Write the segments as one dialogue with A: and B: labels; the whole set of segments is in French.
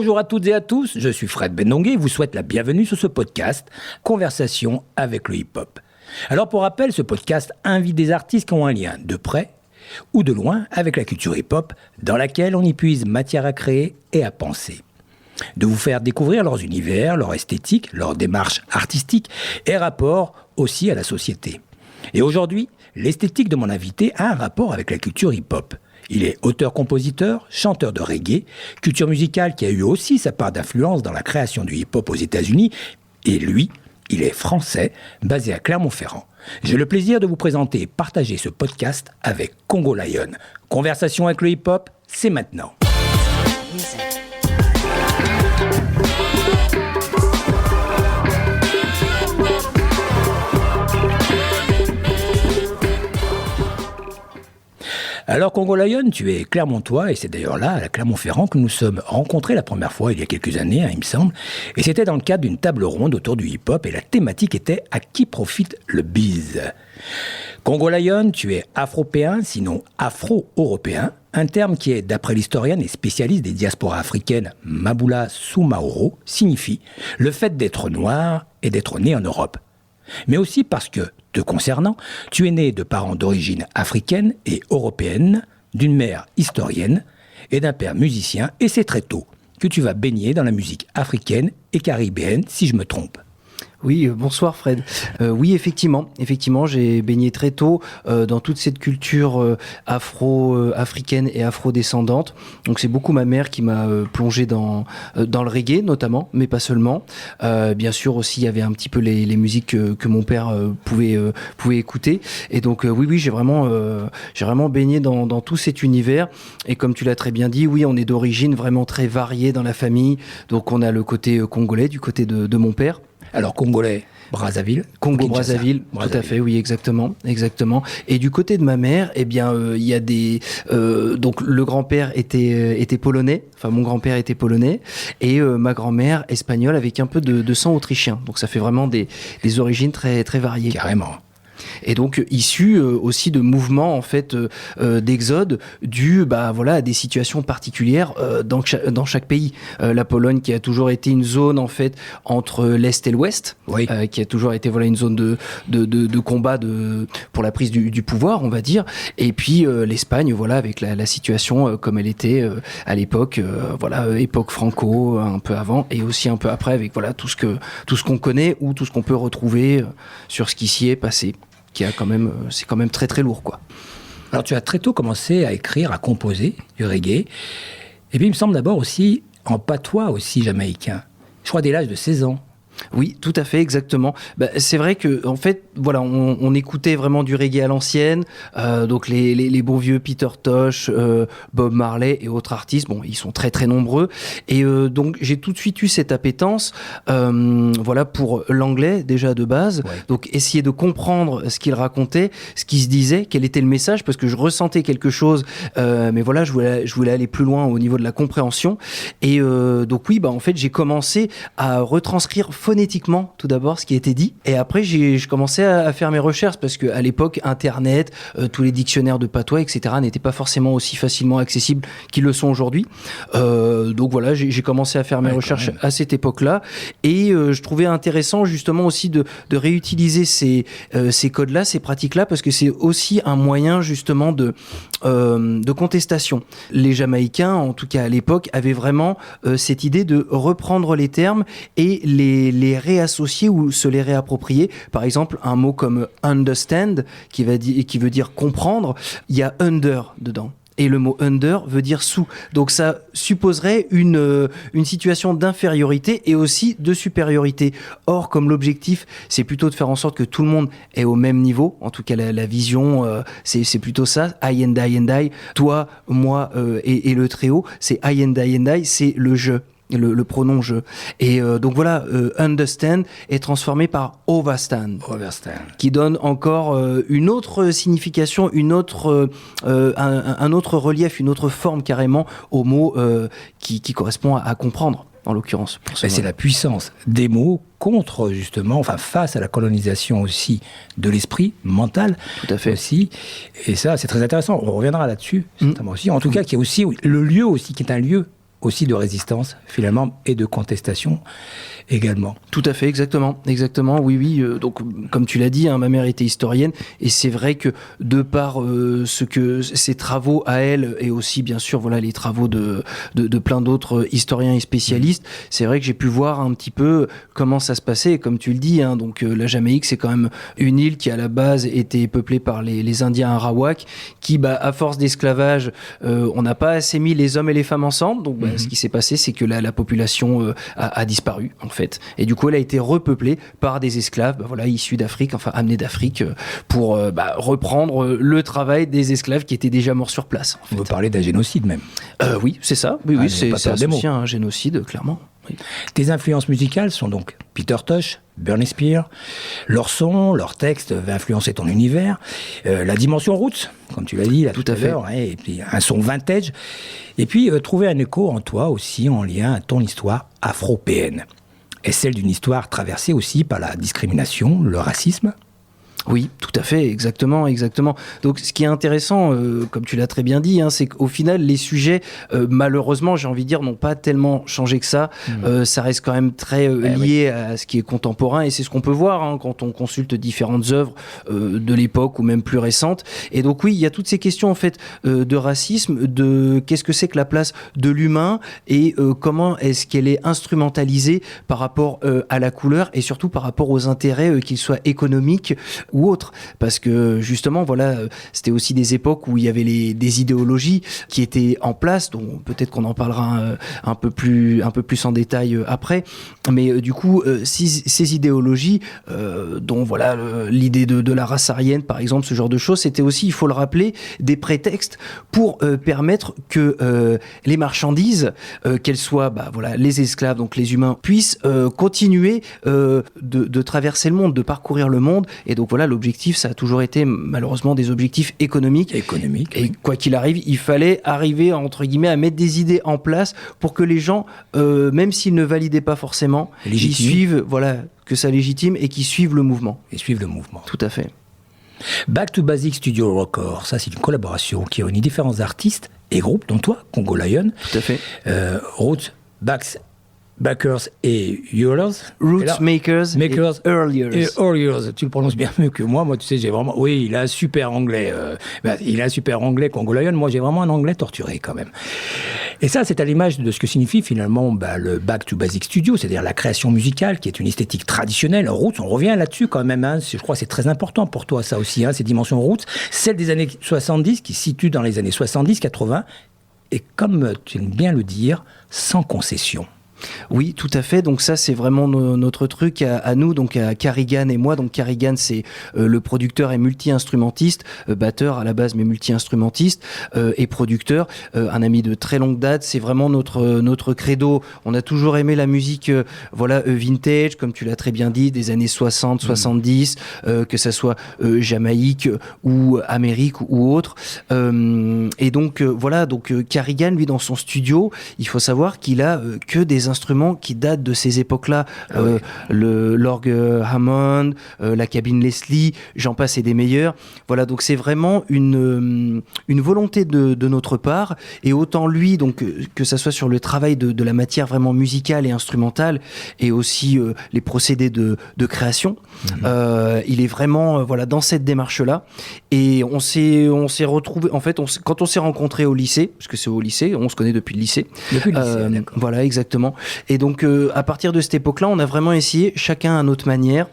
A: Bonjour à toutes et à tous, je suis Fred Bennonguet et vous souhaite la bienvenue sur ce podcast Conversation avec le hip-hop. Alors pour rappel, ce podcast invite des artistes qui ont un lien de près ou de loin avec la culture hip-hop dans laquelle on y puise matière à créer et à penser. De vous faire découvrir leurs univers, leur esthétique, leur démarche artistique et rapport aussi à la société. Et aujourd'hui, l'esthétique de mon invité a un rapport avec la culture hip-hop. Il est auteur-compositeur, chanteur de reggae, culture musicale qui a eu aussi sa part d'influence dans la création du hip-hop aux États-Unis. Et lui, il est français, basé à Clermont-Ferrand. J'ai le plaisir de vous présenter et partager ce podcast avec Congo Lion. Conversation avec le hip-hop, c'est maintenant. Alors Congo Lion, tu es Clermontois et c'est d'ailleurs là, à Clermont-Ferrand, que nous sommes rencontrés la première fois il y a quelques années, il me semble. Et c'était dans le cadre d'une table ronde autour du hip-hop et la thématique était « À qui profite le biz ?» Congo Lion, tu es afropéen, sinon afro-européen, un terme qui est, d'après l'historienne et spécialiste des diasporas africaines Maboula Soumaoro, signifie le fait d'être noir et d'être né en Europe. Mais aussi parce que, te concernant, tu es né de parents d'origine africaine et européenne, d'une mère historienne et d'un père musicien, et c'est très tôt que tu vas baigner dans la musique africaine et caribéenne, si je me trompe.
B: Oui, bonsoir Fred. Oui, effectivement, j'ai baigné très tôt dans toute cette culture africaine et afro-descendante. Donc c'est beaucoup ma mère qui m'a plongé dans le reggae notamment, mais pas seulement. Bien sûr aussi, il y avait un petit peu les musiques que mon père pouvait écouter. Et donc oui, j'ai vraiment baigné dans tout cet univers. Et comme tu l'as très bien dit, oui, on est d'origine vraiment très variée dans la famille. Donc on a le côté congolais du côté de mon père.
A: Alors, Congolais, Brazzaville.
B: Congo-Brazzaville, tout à fait, oui, exactement. Et du côté de ma mère, eh bien, il y a des... donc, le grand-père était polonais, enfin, mon grand-père était polonais, et ma grand-mère espagnole avec un peu de sang autrichien. Donc, ça fait vraiment des origines très, très variées.
A: Carrément.
B: Et donc issu aussi de mouvements en fait d'exode dû à des situations particulières dans chaque pays. La Pologne qui a toujours été une zone en fait entre l'est et l'ouest, oui. Qui a toujours été une zone de combat pour la prise du pouvoir, on va dire. Et puis l'Espagne avec la situation comme elle était à l'époque, époque franco un peu avant et aussi un peu après avec tout ce qu'on connaît ou tout ce qu'on peut retrouver sur ce qui s'y est passé. C'est quand même très très lourd quoi.
A: Alors tu as très tôt commencé à écrire, à composer du reggae. Et puis il me semble d'abord aussi en patois aussi jamaïcain. Je crois dès l'âge de 16 ans.
B: Oui, tout à fait, exactement. C'est vrai que en fait, on écoutait vraiment du reggae à l'ancienne, donc les bons vieux Peter Tosh, Bob Marley et autres artistes. Bon, ils sont très très nombreux, et donc j'ai tout de suite eu cette appétence, pour l'anglais déjà de base. Ouais. Donc essayer de comprendre ce qu'ils racontaient, ce qu'ils se disaient, quel était le message, parce que je ressentais quelque chose, mais je voulais aller plus loin au niveau de la compréhension. Et donc oui, en fait, j'ai commencé à retranscrire phonétiquement tout d'abord ce qui était dit, et après je commençais à faire mes recherches parce qu'à l'époque internet, tous les dictionnaires de patois etc n'étaient pas forcément aussi facilement accessibles qu'ils le sont aujourd'hui, donc j'ai commencé à faire mes recherches à cette époque là, et je trouvais intéressant justement aussi de réutiliser ces codes là, ces pratiques là, parce que c'est aussi un moyen justement de contestation. Les Jamaïcains, en tout cas à l'époque, avaient vraiment cette idée de reprendre les termes et les réassocier ou se les réapproprier. Par exemple, un mot comme understand, qui veut dire comprendre, il y a under dedans. Et le mot under veut dire sous. Donc ça supposerait une situation d'infériorité et aussi de supériorité. Or, comme l'objectif, c'est plutôt de faire en sorte que tout le monde est au même niveau. En tout cas, la vision, c'est plutôt ça. I and I. Toi, moi et le tréau, c'est I and I, c'est le je. Le pronom je. Et donc understand est transformé par overstand. Qui donne encore une autre signification, un autre relief, une autre forme carrément au mot qui correspond à comprendre, en l'occurrence.
A: C'est la puissance des mots contre justement, face à la colonisation aussi de l'esprit mental.
B: Tout à fait.
A: Aussi. Et ça, c'est très intéressant. On reviendra là-dessus, certainement aussi. En tout cas, qui est aussi le lieu aussi, qui est un lieu aussi de résistance, finalement, et de contestation également.
B: Tout à fait, exactement. Oui. Donc, comme tu l'as dit, ma mère était historienne, et c'est vrai que de par ce que ses travaux à elle, et aussi bien sûr, voilà, les travaux de plein d'autres historiens et spécialistes, c'est vrai que j'ai pu voir un petit peu comment ça se passait. Et comme tu le dis, donc la Jamaïque, c'est quand même une île qui à la base était peuplée par les Indiens Arawak, qui, à force d'esclavage, on n'a pas assez mis les hommes et les femmes ensemble. Donc, ce qui s'est passé, c'est que la population a disparu, en fait. Et du coup, elle a été repeuplée par des esclaves, issus d'Afrique, enfin amenés d'Afrique, pour reprendre le travail des esclaves qui étaient déjà morts sur place. En fait.
A: On peut parler d'un génocide même.
B: Oui, c'est ça. Oui, c'est associé à un génocide, clairement. Oui.
A: Tes influences musicales sont donc Peter Tosh, Burnie Spear. Leur son, leur texte va influencer ton univers. La dimension roots, comme tu l'as dit là, tout à l'heure, et puis un son vintage. Et puis trouver un écho en toi aussi en lien à ton histoire afro-péenne. Et celle d'une histoire traversée aussi par la discrimination, le racisme.
B: Oui, tout à fait, exactement. Donc, ce qui est intéressant, comme tu l'as très bien dit, c'est qu'au final, les sujets, malheureusement, j'ai envie de dire, n'ont pas tellement changé que ça. Ça reste quand même très lié à ce qui est contemporain, et c'est ce qu'on peut voir quand on consulte différentes œuvres de l'époque ou même plus récentes. Et donc, oui, il y a toutes ces questions en fait de racisme, de qu'est-ce que c'est que la place de l'humain et comment est-ce qu'elle est instrumentalisée par rapport à la couleur et surtout par rapport aux intérêts, qu'ils soient économiques ou autres, parce que justement c'était aussi des époques où il y avait des idéologies qui étaient en place, dont peut-être qu'on en parlera un peu plus en détail après, mais du coup ces idéologies dont l'idée de la race aryenne par exemple, ce genre de choses, c'était aussi, il faut le rappeler, des prétextes pour permettre que les marchandises, qu'elles soient les esclaves, donc les humains, puissent continuer de traverser le monde, de parcourir le monde. Et donc l'objectif, ça a toujours été malheureusement des objectifs économiques. Et quoi qu'il arrive, il fallait arriver entre guillemets à mettre des idées en place pour que les gens, même s'ils ne validaient pas forcément, ils suivent, que ça légitime et qu'ils suivent le mouvement. Tout à fait.
A: Back to Basic Studio Records, ça c'est une collaboration qui réunit différents artistes et groupes, dont toi, Congo Lion.
B: Tout à fait.
A: Roots, Backers et Earlers.
B: Makers et
A: Earliers. Tu le prononces bien mieux que moi. Moi, tu sais, j'ai vraiment... Oui, il a un super anglais. Congo Lion. Moi, j'ai vraiment un anglais torturé, quand même. Et ça, c'est à l'image de ce que signifie, finalement, le Back to Basic Studio, c'est-à-dire la création musicale, qui est une esthétique traditionnelle. Roots, on revient là-dessus, quand même. Je crois que c'est très important pour toi, ça aussi, ces dimensions roots. Celle des années 70, qui se situe dans les années 70-80, et comme tu aimes bien le dire, sans concession.
B: Oui, tout à fait. Donc ça, c'est vraiment notre truc à nous, donc à Carrigan et moi. Donc Carrigan, c'est le producteur et multi-instrumentiste, batteur à la base, mais multi-instrumentiste et producteur, un ami de très longue date. C'est vraiment notre credo. On a toujours aimé la musique, vintage, comme tu l'as très bien dit, des années 60, 70, que ça soit Jamaïque ou Amérique ou autre. Et donc Carrigan, lui, dans son studio, il faut savoir qu'il a que des instruments qui datent de ces époques-là, l'orgue Hammond, la cabine Leslie, j'en passe et des meilleurs. Donc c'est vraiment une volonté de notre part, et autant lui, donc que ça soit sur le travail de la matière vraiment musicale et instrumentale, et aussi les procédés de création. Il est vraiment dans cette démarche-là, et on s'est retrouvés, en fait, quand on s'est rencontrés au lycée, parce que c'est au lycée, on se connaît depuis le lycée. D'accord. Exactement. Et donc, à partir de cette époque-là, on a vraiment essayé, chacun à notre manière,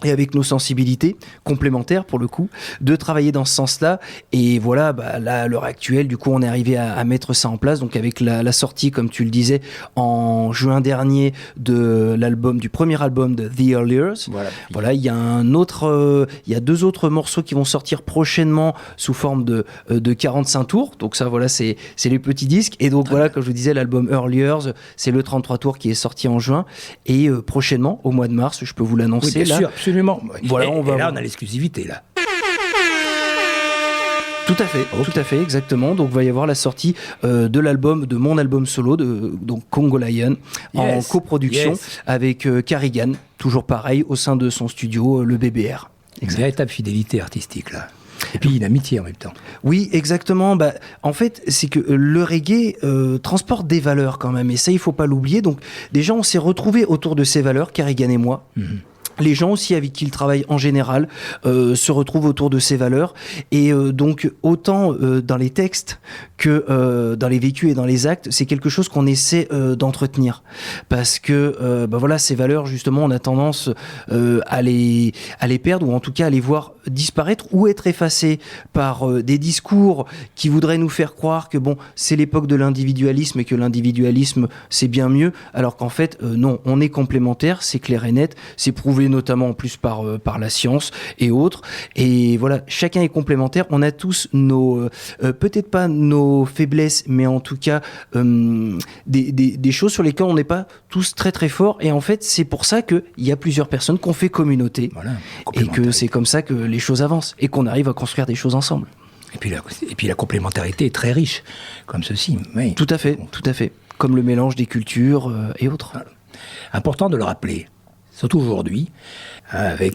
B: et avec nos sensibilités complémentaires pour le coup, de travailler dans ce sens-là. Et là, à l'heure actuelle, du coup, on est arrivé à mettre ça en place. Donc avec la sortie, comme tu le disais, en juin dernier du premier album de The Earliers. Il y a il y a 2 autres morceaux qui vont sortir prochainement sous forme de 45 tours. Donc ça, c'est les petits disques. Et donc comme je vous disais, l'album Earliers, c'est le 33 tours qui est sorti en juin. Et prochainement, au mois de mars, je peux vous l'annoncer.
A: Oui, bien sûr, absolument.
B: On
A: a l'exclusivité, là.
B: Tout à fait, exactement. Donc, il va y avoir la sortie de mon album solo, donc Congo Lion, en coproduction avec Carrigan, toujours pareil, au sein de son studio, le BBR.
A: Une véritable fidélité artistique, là. Et puis une amitié en même temps.
B: Oui, exactement. En fait, c'est que le reggae transporte des valeurs quand même, et ça, il faut pas l'oublier. Donc, déjà, on s'est retrouvés autour de ces valeurs, Carrigan et moi. Les gens aussi avec qui il travaille en général se retrouvent autour de ces valeurs, et donc autant dans les textes que dans les vécus et dans les actes, c'est quelque chose qu'on essaie d'entretenir, parce que voilà, ces valeurs justement, on a tendance à les perdre, ou en tout cas à les voir disparaître ou être effacées par des discours qui voudraient nous faire croire que bon, c'est l'époque de l'individualisme et que l'individualisme c'est bien mieux, alors qu'en fait non, on est complémentaires, c'est clair et net, c'est prouvé notamment en plus par la science et autres, et voilà, chacun est complémentaire, on a tous nos peut-être pas nos faiblesses, mais en tout cas des choses sur lesquelles on n'est pas tous très très forts, et en fait c'est pour ça qu'il y a plusieurs personnes qu'on fait communauté,
A: Voilà,
B: et que c'est comme ça que les choses avancent et qu'on arrive à construire des choses ensemble.
A: Et puis la complémentarité est très riche, comme ceci. Oui.
B: Tout à fait, comme le mélange des cultures et autres.
A: Voilà. Important de le rappeler, surtout aujourd'hui, avec,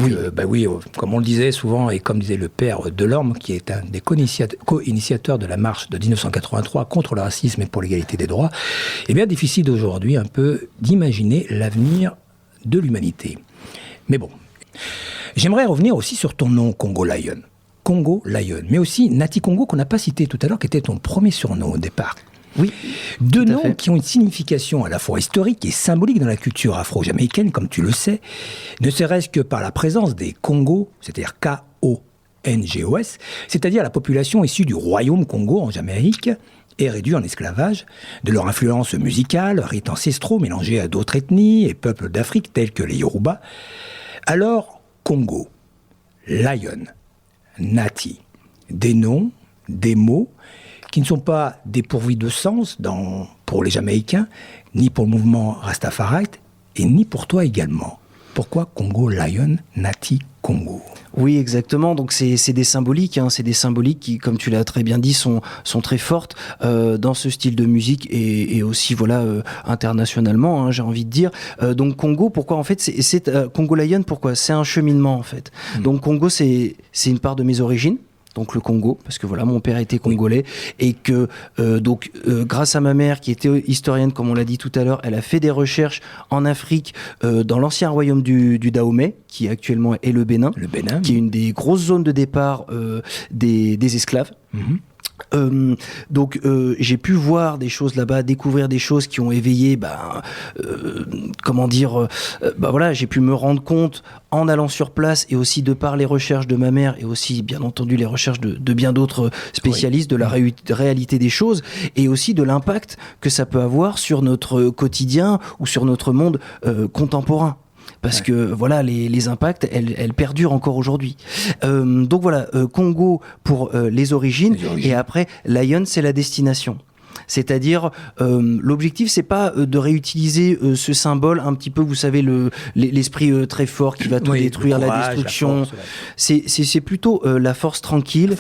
A: comme on le disait souvent, et comme disait le père Delorme, qui est un des co-initiateurs de la marche de 1983 contre le racisme et pour l'égalité des droits, est bien difficile aujourd'hui un peu d'imaginer l'avenir de l'humanité. Mais bon, j'aimerais revenir aussi sur ton nom, Congo Lion. Congo Lion, mais aussi Nati Congo, qu'on n'a pas cité tout à l'heure, qui était ton premier surnom au départ.
B: Oui.
A: Deux noms qui ont une signification à la fois historique et symbolique dans la culture afro-jamaïcaine, comme tu le sais, ne serait-ce que par la présence des Congos, c'est-à-dire K-O-N-G-O-S, c'est-à-dire la population issue du royaume Congo en Jamaïque, et réduits en esclavage, de leur influence musicale, rites ancestraux mélangés à d'autres ethnies et peuples d'Afrique tels que les Yoruba. Alors, Congo, Lion, Nati, des noms, des mots qui ne sont pas dépourvus de sens pour les Jamaïcains, ni pour le mouvement Rastafari, et ni pour toi également. Pourquoi Congo Lion, Nati Congo ?
B: Oui, exactement. Donc c'est des symboliques, c'est des symboliques qui, comme tu l'as très bien dit, sont très fortes dans ce style de musique et aussi internationalement, j'ai envie de dire. Donc Congo, pourquoi en fait c'est Congo Lion, pourquoi c'est un cheminement en fait. Donc Congo, c'est une part de mes origines. Donc le Congo, parce que voilà, mon père était congolais, et que grâce à ma mère qui était historienne, comme on l'a dit tout à l'heure, elle a fait des recherches en Afrique, dans l'ancien royaume du Dahomey, qui actuellement est le Bénin, qui est une des grosses zones de départ des esclaves. J'ai pu voir des choses là-bas, découvrir des choses qui ont éveillé, j'ai pu me rendre compte en allant sur place, et aussi de par les recherches de ma mère, et aussi bien entendu les recherches de bien d'autres spécialistes, de la réalité des choses, et aussi de l'impact que ça peut avoir sur notre quotidien ou sur notre monde contemporain. Parce que voilà, les impacts, elles perdurent encore aujourd'hui. Congo pour les origines, et après, Lion, c'est la destination. C'est-à-dire, l'objectif, c'est pas de réutiliser ce symbole un petit peu, vous savez, l'esprit très fort qui va tout détruire, courage, la destruction. La force, c'est plutôt la force tranquille,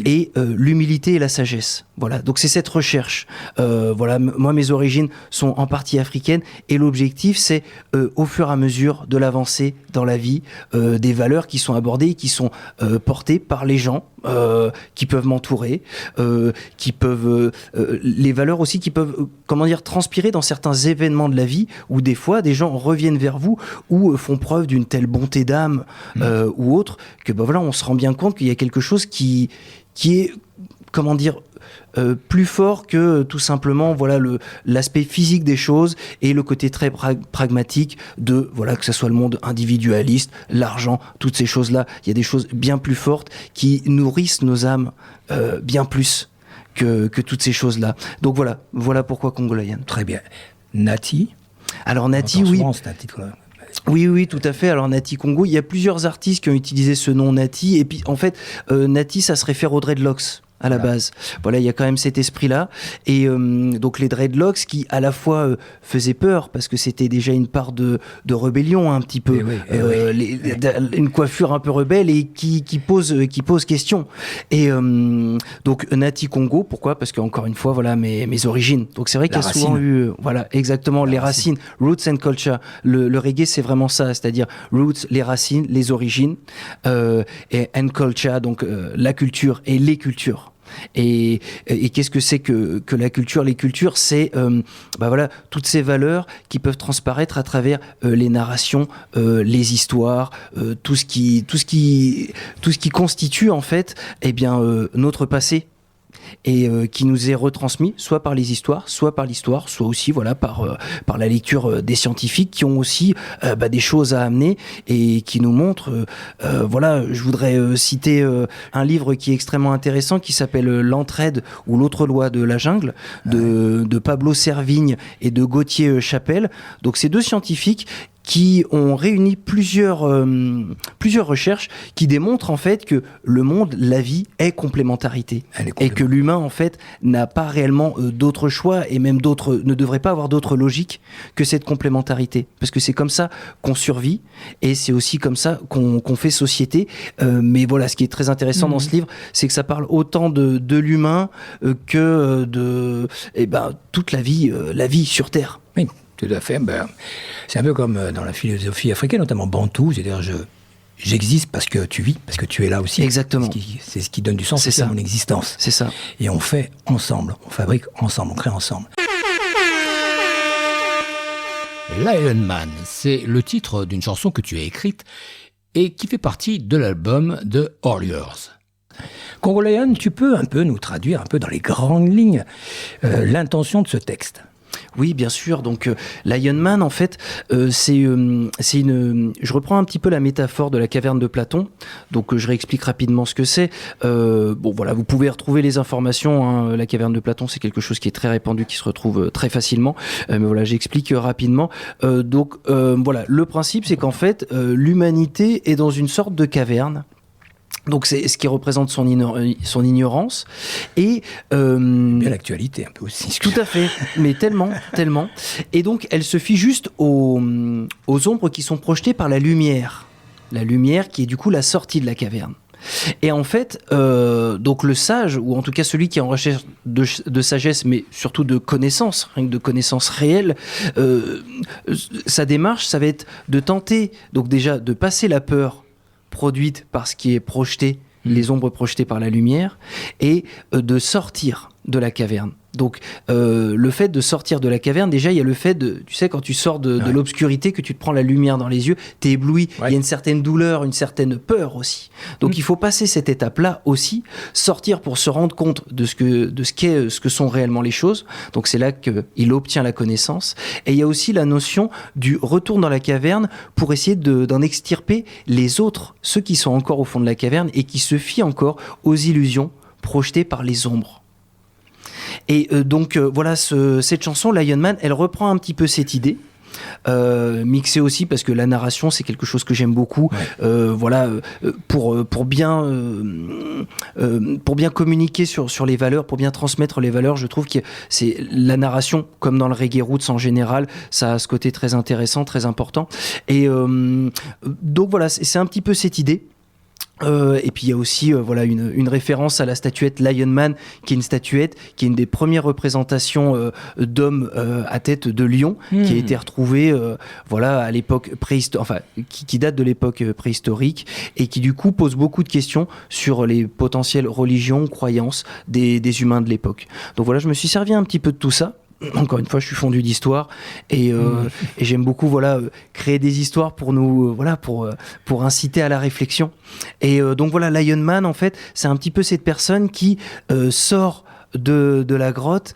B: et l'humilité et la sagesse. Voilà, donc c'est cette recherche. Moi, mes origines sont en partie africaines, et l'objectif, c'est au fur et à mesure de l'avancée dans la vie, des valeurs qui sont abordées, qui sont portées par les gens qui peuvent m'entourer, qui peuvent les valeurs aussi qui peuvent transpirer dans certains événements de la vie, où des fois des gens reviennent vers vous ou font preuve d'une telle bonté d'âme ou autre, que on se rend bien compte qu'il y a quelque chose qui est plus fort que tout simplement l'aspect physique des choses et le côté très pragmatique de que ce soit le monde individualiste, l'argent, toutes ces choses-là. Il y a des choses bien plus fortes qui nourrissent nos âmes bien plus que toutes ces choses-là. Donc voilà pourquoi Congo Lion.
A: Très bien. Nati.
B: Alors Nati, oui. Oui, tout à fait. Alors Nati Congo, il y a plusieurs artistes qui ont utilisé ce nom Nati, et puis en fait Nati, ça se réfère aux dreadlocks. à la base. Voilà, il y a quand même cet esprit-là. Et donc les dreadlocks qui à la fois faisaient peur parce que c'était déjà une part de rébellion un petit peu, une coiffure un peu rebelle et qui pose question. Et donc Nati Congo, pourquoi? Parce qu'encore une fois, voilà mes origines. Donc c'est vrai qu'il y a souvent eu, voilà, exactement, les racines, roots and culture. Le reggae, c'est vraiment ça, c'est-à-dire roots, les racines, les origines, et and culture, donc la culture et les cultures. Et qu'est-ce que c'est que la culture? Les cultures, c'est voilà, toutes ces valeurs qui peuvent transparaître à travers les narrations, les histoires, tout ce qui constitue en fait, eh bien, notre passé. Et qui nous est retransmis soit par les histoires, soit par l'histoire, soit aussi voilà par la lecture des scientifiques qui ont aussi des choses à amener et qui nous montrent voilà, je voudrais citer un livre qui est extrêmement intéressant qui s'appelle L'entraide ou l'autre loi de la jungle de Pablo Servigne et de Gauthier Chapelle. Donc ces deux scientifiques qui ont réuni plusieurs recherches qui démontrent en fait que le monde, la vie est complémentarité et que l'humain en fait n'a pas réellement d'autre choix et même ne devrait pas avoir d'autre logique que cette complémentarité, parce que c'est comme ça qu'on survit et c'est aussi comme ça qu'on fait société. Mais voilà, ce qui est très intéressant dans ce livre, c'est que ça parle autant de l'humain que de toute la vie sur Terre.
A: Oui. Tout à fait. C'est un peu comme dans la philosophie africaine, notamment bantou, c'est-à-dire j'existe parce que tu vis, parce que tu es là aussi.
B: Exactement.
A: C'est ce qui donne du sens à mon existence.
B: C'est ça.
A: Et on fait ensemble, on fabrique ensemble, on crée ensemble.
C: Lion Man, c'est le titre d'une chanson que tu as écrite et qui fait partie de l'album de All Yours.
A: Congo Lion, tu peux un peu nous traduire un peu dans les grandes lignes l'intention de ce texte?
B: Oui, bien sûr. Donc, Lion Man, en fait, je reprends un petit peu la métaphore de la caverne de Platon. Donc, je réexplique rapidement ce que c'est. Voilà, vous pouvez retrouver les informations. Hein. La caverne de Platon, c'est quelque chose qui est très répandu, qui se retrouve très facilement. Mais voilà, j'explique rapidement. Voilà, le principe, c'est qu'en fait, l'humanité est dans une sorte de caverne. Donc c'est ce qui représente son ignorance et
A: bien l'actualité un peu aussi.
B: Tout à fait, mais tellement. Et donc elle se fie juste aux ombres qui sont projetées par la lumière qui est du coup la sortie de la caverne. Et en fait, donc le sage, ou en tout cas celui qui est en recherche de sagesse, mais surtout de connaissances, rien que de connaissances réelles, sa démarche, ça va être de tenter, donc déjà de passer la peur produite par ce qui est projeté, les ombres projetées par la lumière, et de sortir de la caverne. Donc le fait de sortir de la caverne, déjà il y a le fait de, tu sais, quand tu sors de l'obscurité, que tu te prends la lumière dans les yeux, t'es ébloui, il y a une certaine douleur, une certaine peur aussi. Donc il faut passer cette étape-là aussi, sortir pour se rendre compte de ce que sont réellement les choses. Donc c'est là qu'il obtient la connaissance. Et il y a aussi la notion du retour dans la caverne pour essayer d'en extirper les autres, ceux qui sont encore au fond de la caverne et qui se fient encore aux illusions projetées par les ombres. Et voilà, cette chanson, Lion Man, elle reprend un petit peu cette idée, mixée aussi parce que la narration, c'est quelque chose que j'aime beaucoup. Voilà, pour bien communiquer sur les valeurs, pour bien transmettre les valeurs, je trouve que c'est la narration, comme dans le reggae roots en général, ça a ce côté très intéressant, très important. Et donc voilà, c'est un petit peu cette idée. Et puis il y a aussi voilà une référence à la statuette Lion Man, qui est une statuette qui est une des premières représentations d'hommes à tête de lion, qui a été retrouvée voilà à l'époque qui date de l'époque préhistorique et qui du coup pose beaucoup de questions sur les potentielles religions, croyances des humains de l'époque. Donc voilà, je me suis servi un petit peu de tout ça. Encore une fois, je suis fondu d'histoire et j'aime beaucoup voilà créer des histoires pour nous pour inciter à la réflexion. Et donc voilà, Lion Man en fait, c'est un petit peu cette personne qui sort de la grotte,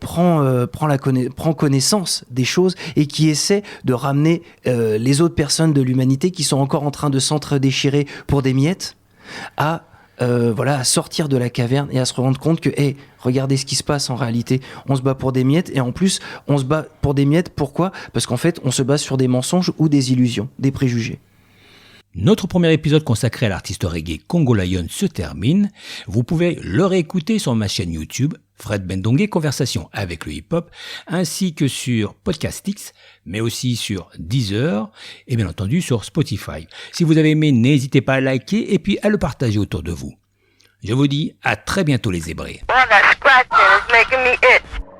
B: prend connaissance des choses et qui essaie de ramener les autres personnes de l'humanité qui sont encore en train de s'entre-déchirer pour des miettes à sortir de la caverne et à se rendre compte que regardez ce qui se passe en réalité, on se bat pour des miettes et en plus on se bat pour des miettes, pourquoi ? Parce qu'en fait on se base sur des mensonges ou des illusions, des préjugés.
C: Notre premier épisode consacré à l'artiste reggae Congo Lion se termine. Vous pouvez le réécouter sur ma chaîne YouTube, Fred Bendongue, Conversation avec le hip-hop, ainsi que sur Podcastix, mais aussi sur Deezer et bien entendu sur Spotify. Si vous avez aimé, n'hésitez pas à liker et puis à le partager autour de vous. Je vous dis à très bientôt les zébrés.
D: All that scratching is making me itch.